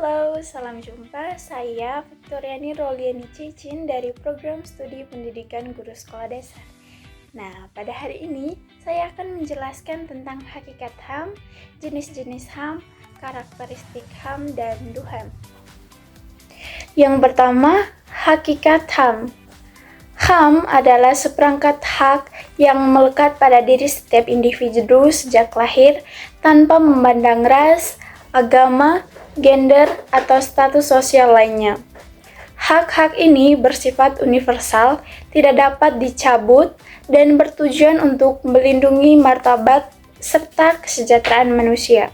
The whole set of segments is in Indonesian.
Halo, salam jumpa. Saya Victoriani Roliani Cicin dari Program Studi Pendidikan Guru Sekolah Dasar. Nah, pada hari ini saya akan menjelaskan tentang hakikat HAM, jenis-jenis HAM, karakteristik HAM, dan DUHAM. Yang pertama, hakikat HAM. HAM adalah seperangkat hak yang melekat pada diri setiap individu sejak lahir tanpa memandang ras, agama, gender, atau status sosial lainnya. Hak-hak ini bersifat universal, tidak dapat dicabut, dan bertujuan untuk melindungi martabat serta kesejahteraan manusia.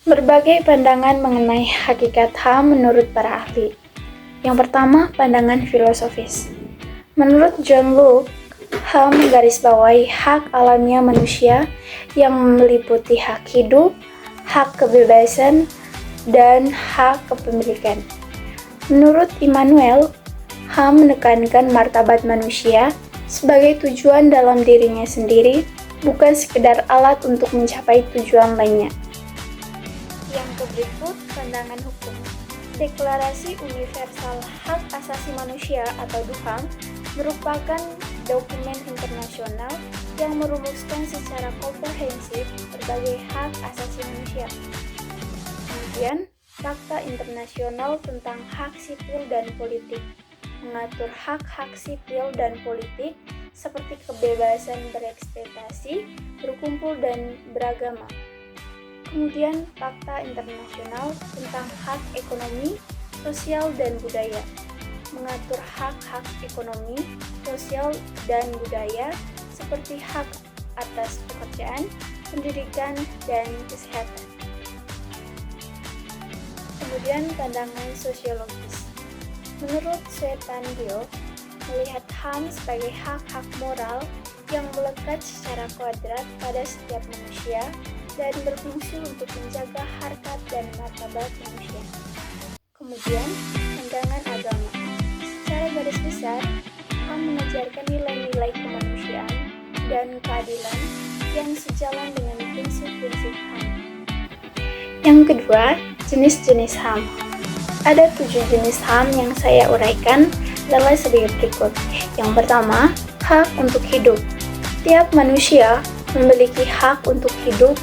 Berbagai pandangan mengenai hakikat HAM menurut para ahli. Yang pertama, pandangan filosofis. Menurut John Locke, HAM menggarisbawahi hak alamiah manusia yang meliputi hak hidup, hak kebebasan, dan hak kepemilikan. Menurut Immanuel, HAM menekankan martabat manusia sebagai tujuan dalam dirinya sendiri, bukan sekedar alat untuk mencapai tujuan lainnya. Yang berikut, pandangan hukum. Deklarasi Universal Hak Asasi Manusia atau DUHAM merupakan dokumen internasional yang merumuskan secara komprehensif berbagai hak asasi manusia. Kemudian, Fakta Internasional tentang Hak Sipil dan Politik mengatur hak-hak sipil dan politik seperti kebebasan berekspresi, berkumpul, dan beragama. Kemudian, Fakta Internasional tentang Hak Ekonomi, Sosial, dan Budaya mengatur hak-hak ekonomi, sosial, dan budaya seperti hak atas pekerjaan, pendidikan, dan kesehatan. Kemudian, pandangan sosiologis. Menurut Swetan Gill, melihat HAM sebagai hak-hak moral yang melekat secara kuadrat pada setiap manusia dan berfungsi untuk menjaga harkat dan martabat manusia. Kemudian, pandangan agama. Secara garis besar, HAM mengajarkan nilai-nilai kemanusiaan dan keadilan yang sejalan dengan prinsip-prinsip HAM. Yang kedua, jenis-jenis HAM. Ada 7 jenis HAM yang saya uraikan adalah sebagai berikut. Yang pertama, hak untuk hidup. Tiap manusia memiliki hak untuk hidup,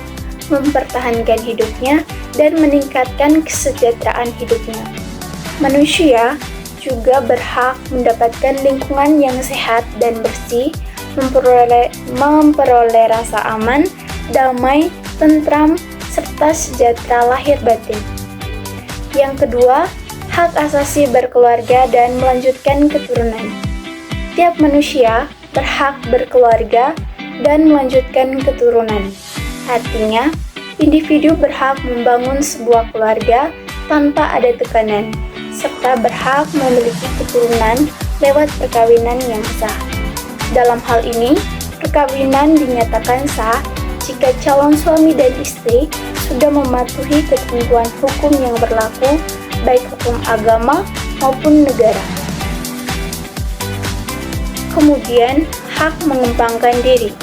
mempertahankan hidupnya, dan meningkatkan kesejahteraan hidupnya. Manusia juga berhak mendapatkan lingkungan yang sehat dan bersih, memperoleh rasa aman, damai, tentram, serta sejahtera lahir batin. Yang kedua, hak asasi berkeluarga dan melanjutkan keturunan. Tiap manusia berhak berkeluarga dan melanjutkan keturunan. Artinya, individu berhak membangun sebuah keluarga tanpa ada tekanan, serta berhak memiliki keturunan lewat perkawinan yang sah. Dalam hal ini, perkawinan dinyatakan sah jika calon suami dan istri sudah mematuhi ketentuan hukum yang berlaku, baik hukum agama maupun negara. Kemudian, hak mengembangkan diri.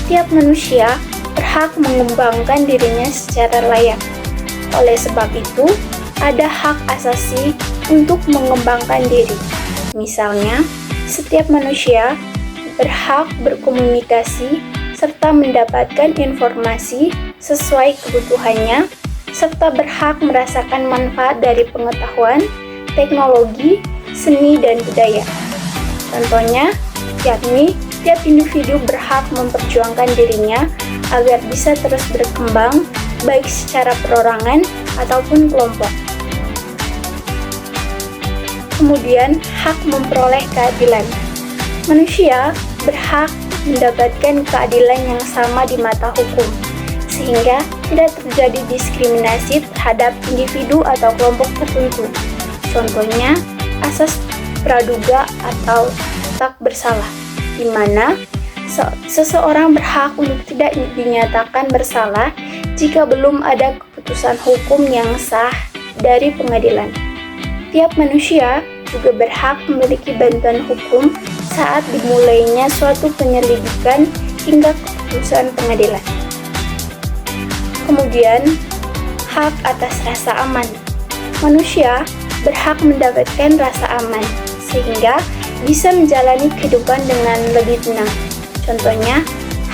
Tiap manusia berhak mengembangkan dirinya secara layak. Oleh sebab itu, ada hak asasi untuk mengembangkan diri. Misalnya, setiap manusia berhak berkomunikasi serta mendapatkan informasi sesuai kebutuhannya, serta berhak merasakan manfaat dari pengetahuan, teknologi, seni, dan budaya. Contohnya, yakni tiap individu berhak memperjuangkan dirinya agar bisa terus berkembang, baik secara perorangan ataupun kelompok. Kemudian, hak memperoleh keadilan. Manusia berhak mendapatkan keadilan yang sama di mata hukum, sehingga tidak terjadi diskriminasi terhadap individu atau kelompok tertentu. Contohnya, asas praduga atau tak bersalah, di mana seseorang berhak untuk tidak dinyatakan bersalah jika belum ada keputusan hukum yang sah dari pengadilan. Tiap manusia juga berhak memiliki bantuan hukum saat dimulainya suatu penyelidikan hingga keputusan pengadilan. Kemudian, hak atas rasa aman. Manusia berhak mendapatkan rasa aman, sehingga bisa menjalani kehidupan dengan lebih tenang. Contohnya,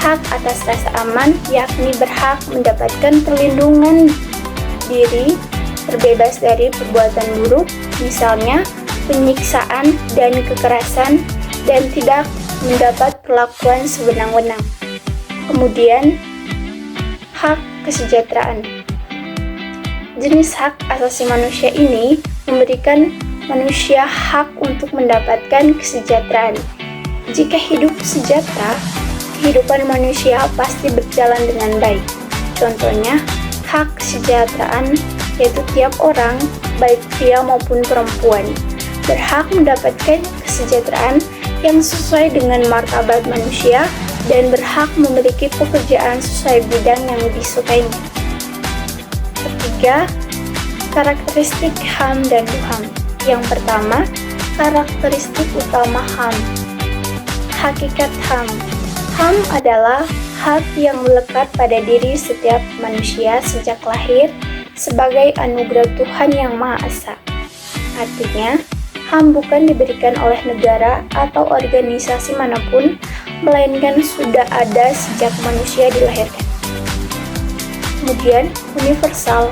hak atas rasa aman yakni berhak mendapatkan perlindungan diri, terbebas dari perbuatan buruk, misalnya penyiksaan dan kekerasan, dan tidak mendapat perlakuan sewenang-wenang. Kemudian, hak kesejahteraan. Jenis hak asasi manusia ini memberikan manusia hak untuk mendapatkan kesejahteraan. Jika hidup sejahtera, kehidupan manusia pasti berjalan dengan baik. Contohnya, hak kesejahteraan yaitu tiap orang, baik pria maupun perempuan, berhak mendapatkan kesejahteraan yang sesuai dengan martabat manusia dan berhak memiliki pekerjaan sesuai bidang yang disukainya. Ketiga, karakteristik HAM dan DUHAM. Yang pertama, karakteristik utama HAM. Hakikat HAM. HAM adalah hak yang melekat pada diri setiap manusia sejak lahir sebagai anugerah Tuhan Yang Maha Esa. Artinya, HAM bukan diberikan oleh negara atau organisasi manapun, melainkan sudah ada sejak manusia dilahirkan. Kemudian, universal.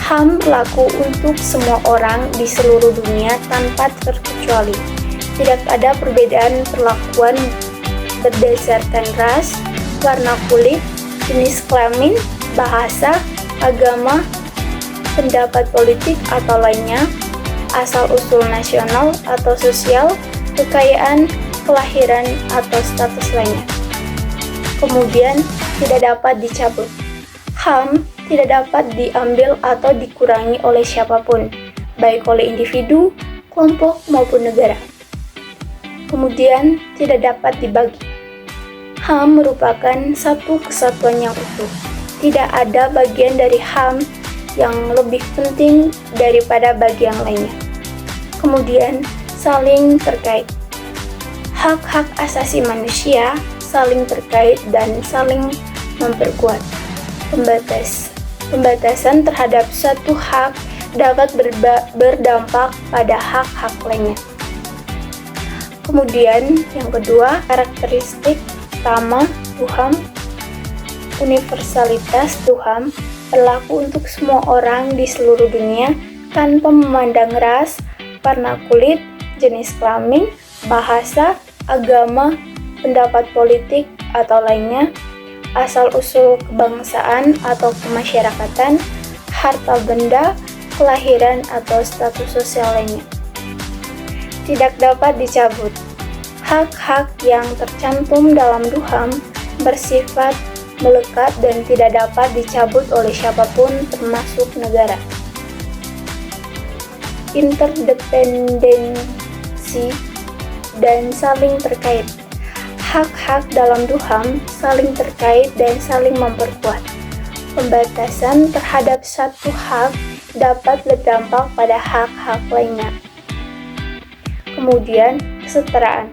HAM berlaku untuk semua orang di seluruh dunia tanpa terkecuali. Tidak ada perbedaan perlakuan berdasarkan ras, warna kulit, jenis kelamin, bahasa, agama, pendapat politik atau lainnya, asal-usul nasional atau sosial, kekayaan, kelahiran, atau status lainnya. Kemudian, tidak dapat dicabut. HAM tidak dapat diambil atau dikurangi oleh siapapun, baik oleh individu, kelompok, maupun negara. Kemudian, tidak dapat dibagi. HAM merupakan satu kesatuan yang utuh. Tidak ada bagian dari HAM yang lebih penting daripada bagian lainnya. Kemudian, saling terkait. Hak-hak asasi manusia saling terkait dan saling memperkuat. Pembatasan terhadap suatu hak dapat berdampak pada hak-hak lainnya. Kemudian, yang kedua, karakteristik utama DUHAM. Universalitas DUHAM berlaku untuk semua orang di seluruh dunia tanpa memandang ras, warna kulit, jenis kelamin, bahasa, agama, pendapat politik, atau lainnya, asal-usul kebangsaan atau kemasyarakatan, harta benda, kelahiran, atau status sosial lainnya. Tidak dapat dicabut. Hak-hak yang tercantum dalam DUHAM bersifat melekat dan tidak dapat dicabut oleh siapapun termasuk negara. Interdependensi dan saling terkait. Hak-hak dalam DUHAM saling terkait dan saling memperkuat. Pembatasan terhadap satu hak dapat berdampak pada hak-hak lainnya. Kemudian, kesetaraan.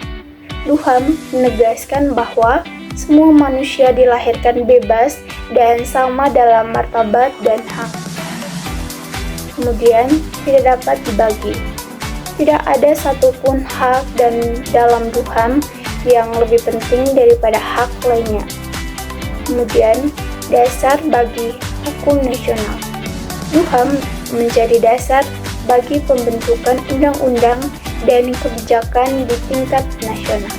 DUHAM menegaskan bahwa semua manusia dilahirkan bebas dan sama dalam martabat dan hak. Kemudian, tidak dapat dibagi. Tidak ada satupun hak dan dalam DUHAM yang lebih penting daripada hak lainnya. Kemudian, dasar bagi hukum nasional. DUHAM menjadi dasar bagi pembentukan undang-undang dan kebijakan di tingkat nasional.